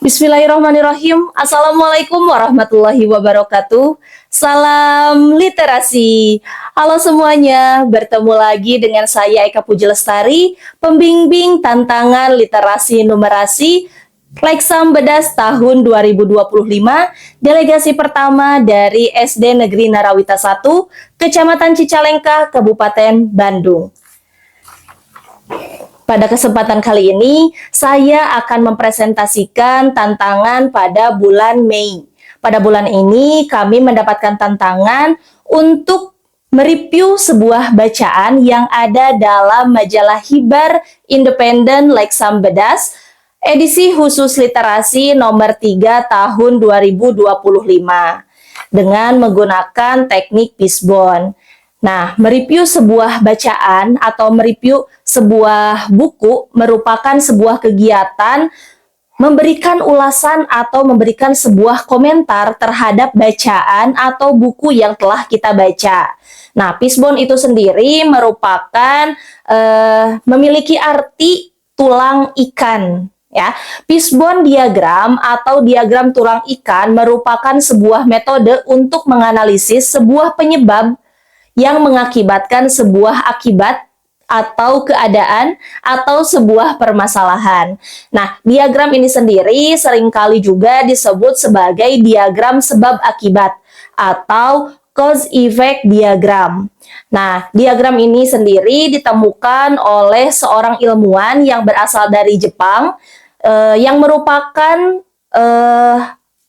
Bismillahirrahmanirrahim. Assalamualaikum warahmatullahi wabarakatuh. Salam literasi. Halo semuanya, bertemu lagi dengan saya Eka Puji Lestari, pembimbing tantangan literasi numerasi Leksam Bedas tahun 2025, delegasi pertama dari SD Negeri Narawita 1, Kecamatan Cicalengka, Kabupaten Bandung. Pada kesempatan kali ini, saya akan mempresentasikan tantangan pada bulan Mei. Pada bulan ini, kami mendapatkan tantangan untuk mereview sebuah bacaan yang ada dalam majalah Hibar Independen Leksam Bedas, edisi khusus literasi nomor 3 tahun 2025, dengan menggunakan teknik Fishbone. Nah, mereview sebuah bacaan atau mereview sebuah buku merupakan sebuah kegiatan memberikan ulasan atau memberikan sebuah komentar terhadap bacaan atau buku yang telah kita baca. Nah, Fishbone itu sendiri merupakan memiliki arti tulang ikan. Ya, Fishbone diagram atau diagram tulang ikan merupakan sebuah metode untuk menganalisis sebuah penyebab yang mengakibatkan sebuah akibat atau keadaan atau sebuah permasalahan. Nah, diagram ini sendiri seringkali juga disebut sebagai diagram sebab akibat atau cause effect diagram. Nah, diagram ini sendiri ditemukan oleh seorang ilmuwan yang berasal dari Jepang yang merupakan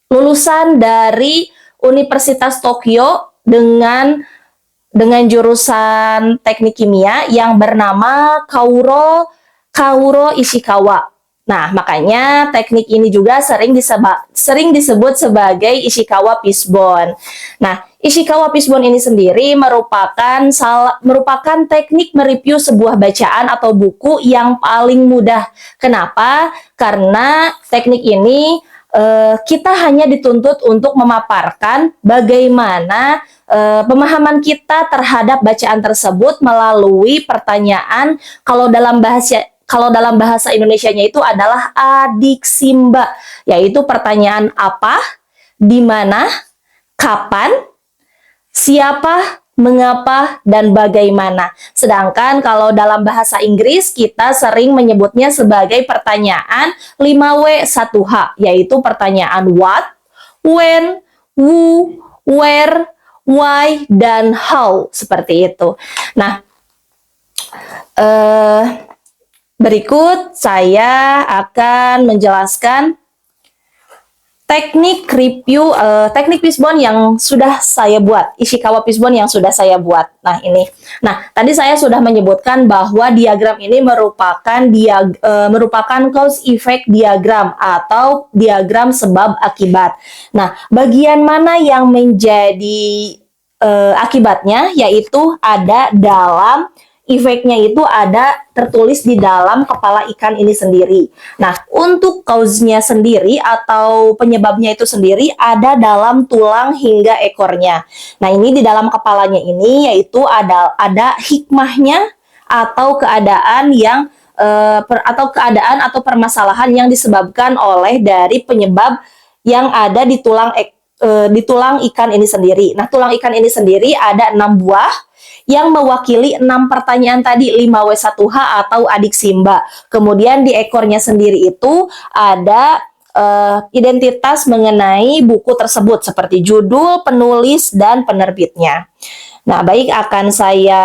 lulusan dari Universitas Tokyo dengan jurusan teknik kimia yang bernama Kaoru Ishikawa. Nah, makanya teknik ini juga sering disebut sebagai Ishikawa Fishbone. Nah, Ishikawa Fishbone ini sendiri merupakan teknik mereview sebuah bacaan atau buku yang paling mudah. Kenapa? Karena teknik ini kita hanya dituntut untuk memaparkan bagaimana pemahaman kita terhadap bacaan tersebut melalui pertanyaan. Kalau dalam bahasa Indonesianya itu adalah adiksimba, yaitu pertanyaan apa, di mana, kapan, siapa, mengapa, dan bagaimana. Sedangkan kalau dalam bahasa Inggris kita sering menyebutnya sebagai pertanyaan 5W1H, yaitu pertanyaan what, when, who, where, why, dan how, seperti itu. Nah, berikut saya akan menjelaskan teknik review, teknik Fishbone yang sudah saya buat, Ishikawa Fishbone yang sudah saya buat. Nah, ini. Nah, tadi saya sudah menyebutkan bahwa diagram ini merupakan cause effect diagram atau diagram sebab akibat. Nah, bagian mana yang menjadi akibatnya, yaitu ada dalam efeknya, itu ada tertulis di dalam kepala ikan ini sendiri. Nah, untuk cause-nya sendiri atau penyebabnya itu sendiri ada dalam tulang hingga ekornya. Nah, ini di dalam kepalanya ini yaitu ada hikmahnya atau keadaan yang keadaan atau permasalahan yang disebabkan oleh dari penyebab yang ada di tulang ikan ini sendiri. Nah, tulang ikan ini sendiri ada 6 buah yang mewakili 6 pertanyaan tadi, 5W1H atau adiksimba. Kemudian di ekornya sendiri itu ada identitas mengenai buku tersebut seperti judul, penulis, dan penerbitnya. Nah, baik, akan saya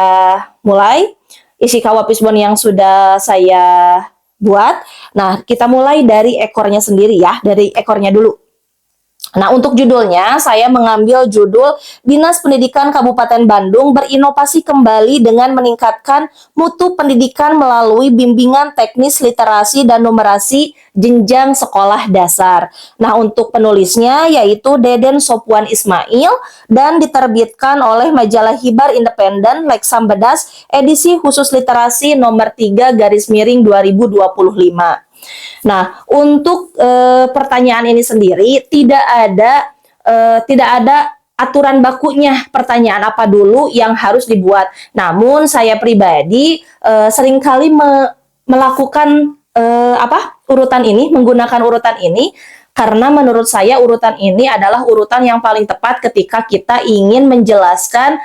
mulai Ishikawa Fishbone yang sudah saya buat. Nah, kita mulai dari ekornya sendiri ya, dari ekornya dulu. Nah, untuk judulnya, saya mengambil judul Dinas Pendidikan Kabupaten Bandung berinovasi kembali dengan meningkatkan mutu pendidikan melalui bimbingan teknis literasi dan numerasi jenjang sekolah dasar. Nah, untuk penulisnya yaitu Deden Sopwan Ismail dan diterbitkan oleh majalah Hibar Independen Leksam Bedas edisi khusus literasi nomor 3/2025. Nah, untuk pertanyaan ini sendiri tidak ada aturan bakunya pertanyaan apa dulu yang harus dibuat. Namun saya pribadi seringkali melakukan urutan ini, menggunakan urutan ini Karena menurut saya urutan ini adalah urutan yang paling tepat ketika kita ingin menjelaskan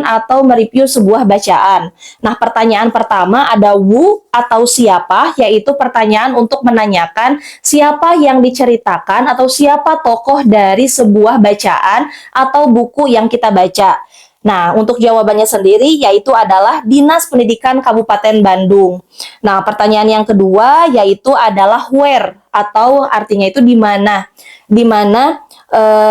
atau mereview sebuah bacaan. Nah, pertanyaan pertama ada who atau siapa, yaitu pertanyaan untuk menanyakan siapa yang diceritakan atau siapa tokoh dari sebuah bacaan atau buku yang kita baca. Nah, untuk jawabannya sendiri yaitu adalah Dinas Pendidikan Kabupaten Bandung. Nah, pertanyaan yang kedua yaitu adalah where atau artinya itu di mana. Di mana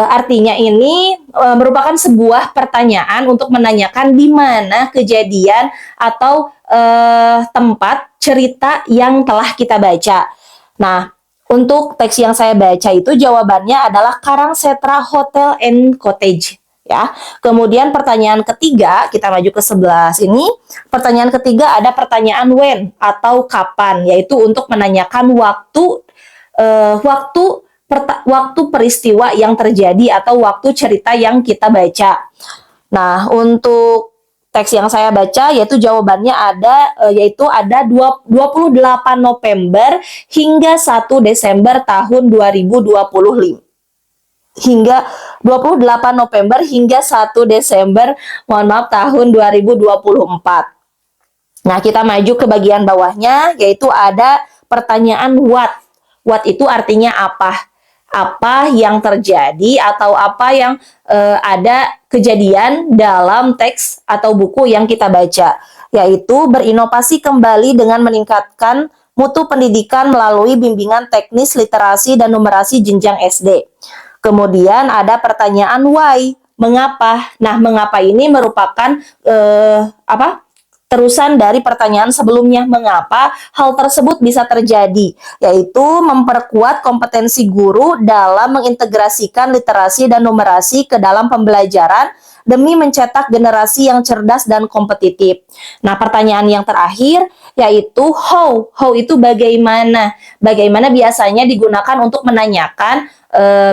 artinya ini merupakan sebuah pertanyaan untuk menanyakan di mana kejadian atau tempat cerita yang telah kita baca. Nah, untuk teks yang saya baca itu jawabannya adalah Karangsetra Hotel and Cottage. Ya. Kemudian pertanyaan ketiga, kita maju ke sebelah sini. Pertanyaan ketiga ada pertanyaan when atau kapan, yaitu untuk menanyakan waktu peristiwa yang terjadi atau waktu cerita yang kita baca. Nah, untuk teks yang saya baca yaitu jawabannya ada 28 November hingga 1 Desember tahun 2025. Hingga 28 November hingga 1 Desember, tahun 2024. Nah, kita maju ke bagian bawahnya, yaitu ada pertanyaan what. What itu artinya apa? Apa yang terjadi atau apa yang ada kejadian dalam teks atau buku yang kita baca, yaitu berinovasi kembali dengan meningkatkan mutu pendidikan melalui bimbingan teknis literasi dan numerasi jenjang SD. Kemudian ada pertanyaan why, mengapa. Nah, mengapa ini merupakan terusan dari pertanyaan sebelumnya, mengapa hal tersebut bisa terjadi, yaitu memperkuat kompetensi guru dalam mengintegrasikan literasi dan numerasi ke dalam pembelajaran demi mencetak generasi yang cerdas dan kompetitif. Nah, pertanyaan yang terakhir yaitu how. How itu bagaimana. Bagaimana biasanya digunakan untuk menanyakan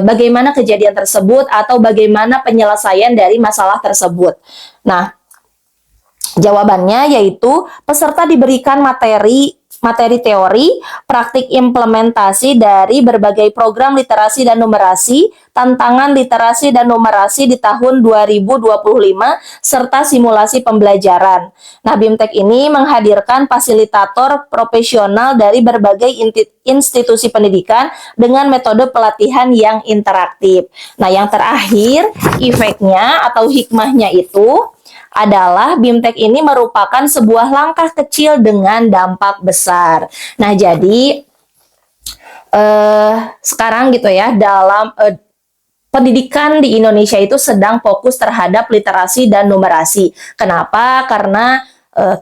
bagaimana kejadian tersebut atau bagaimana penyelesaian dari masalah tersebut. Nah, jawabannya yaitu peserta diberikan materi teori, praktik implementasi dari berbagai program literasi dan numerasi, tantangan literasi dan numerasi di tahun 2025, serta simulasi pembelajaran. Nah, BIMTEK ini menghadirkan fasilitator profesional dari berbagai institusi pendidikan dengan metode pelatihan yang interaktif. Nah, yang terakhir, efeknya atau hikmahnya itu adalah BIMTEK ini merupakan sebuah langkah kecil dengan dampak besar. Nah, jadi sekarang gitu ya, dalam pendidikan di Indonesia itu sedang fokus terhadap literasi dan numerasi. Kenapa? Karena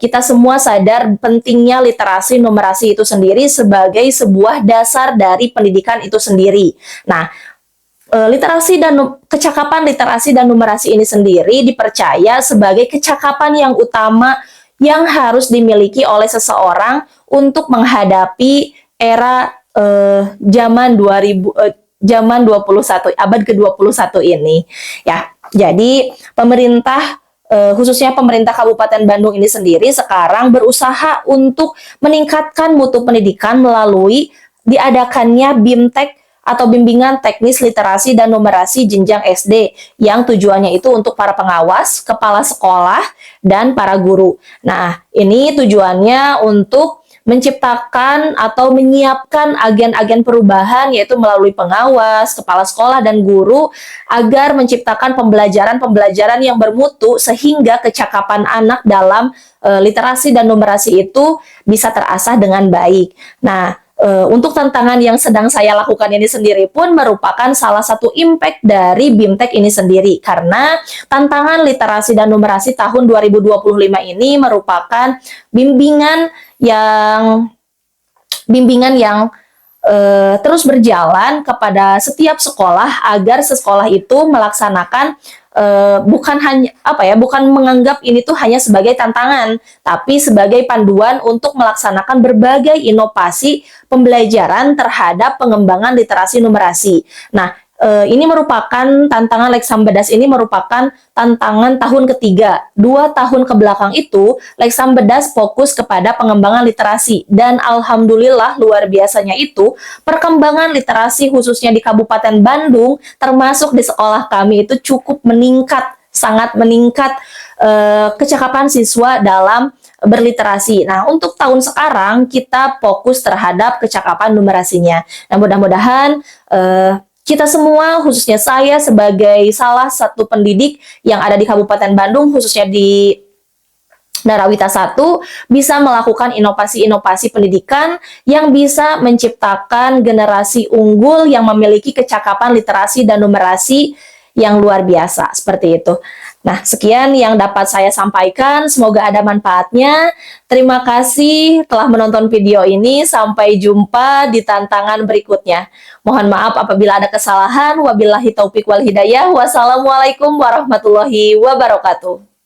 kita semua sadar pentingnya literasi numerasi itu sendiri sebagai sebuah dasar dari pendidikan itu sendiri. Nah, kecakapan literasi dan numerasi ini sendiri dipercaya sebagai kecakapan yang utama yang harus dimiliki oleh seseorang untuk menghadapi era zaman 21 abad ke-21 ini. Ya, jadi pemerintah khususnya pemerintah Kabupaten Bandung ini sendiri sekarang berusaha untuk meningkatkan mutu pendidikan melalui diadakannya BIMTEK atau bimbingan teknis literasi dan numerasi jenjang SD yang tujuannya itu untuk para pengawas, kepala sekolah, dan para guru. Nah, ini tujuannya untuk menciptakan atau menyiapkan agen-agen perubahan yaitu melalui pengawas, kepala sekolah, dan guru agar menciptakan pembelajaran-pembelajaran yang bermutu sehingga kecakapan anak dalam literasi dan numerasi itu bisa terasah dengan baik. Nah, untuk tantangan yang sedang saya lakukan ini sendiri pun merupakan salah satu impact dari BIMTEK ini sendiri, karena tantangan literasi dan numerasi tahun 2025 ini merupakan bimbingan yang terus berjalan kepada setiap sekolah agar sekolah itu melaksanakan bukan menganggap ini tuh hanya sebagai tantangan, tapi sebagai panduan untuk melaksanakan berbagai inovasi pembelajaran terhadap pengembangan literasi numerasi. Nah, ini merupakan tantangan Lex Sambedas ini merupakan tantangan tahun ketiga. 2 tahun ke belakang itu, Lex Sambedas fokus kepada pengembangan literasi. Dan alhamdulillah luar biasanya itu, perkembangan literasi khususnya di Kabupaten Bandung, termasuk di sekolah kami itu cukup meningkat, sangat meningkat kecakapan siswa dalam berliterasi. Nah, untuk tahun sekarang kita fokus terhadap kecakapan numerasinya. Nah, mudah-mudahan kita semua, khususnya saya sebagai salah satu pendidik yang ada di Kabupaten Bandung, khususnya di Narawita 1, bisa melakukan inovasi-inovasi pendidikan yang bisa menciptakan generasi unggul yang memiliki kecakapan literasi dan numerasi yang luar biasa, seperti itu. Nah, sekian yang dapat saya sampaikan. Semoga ada manfaatnya. Terima kasih telah menonton video ini. Sampai jumpa di tantangan berikutnya. Mohon maaf apabila ada kesalahan. Wabillahi taufik wal hidayah. Wassalamualaikum warahmatullahi wabarakatuh.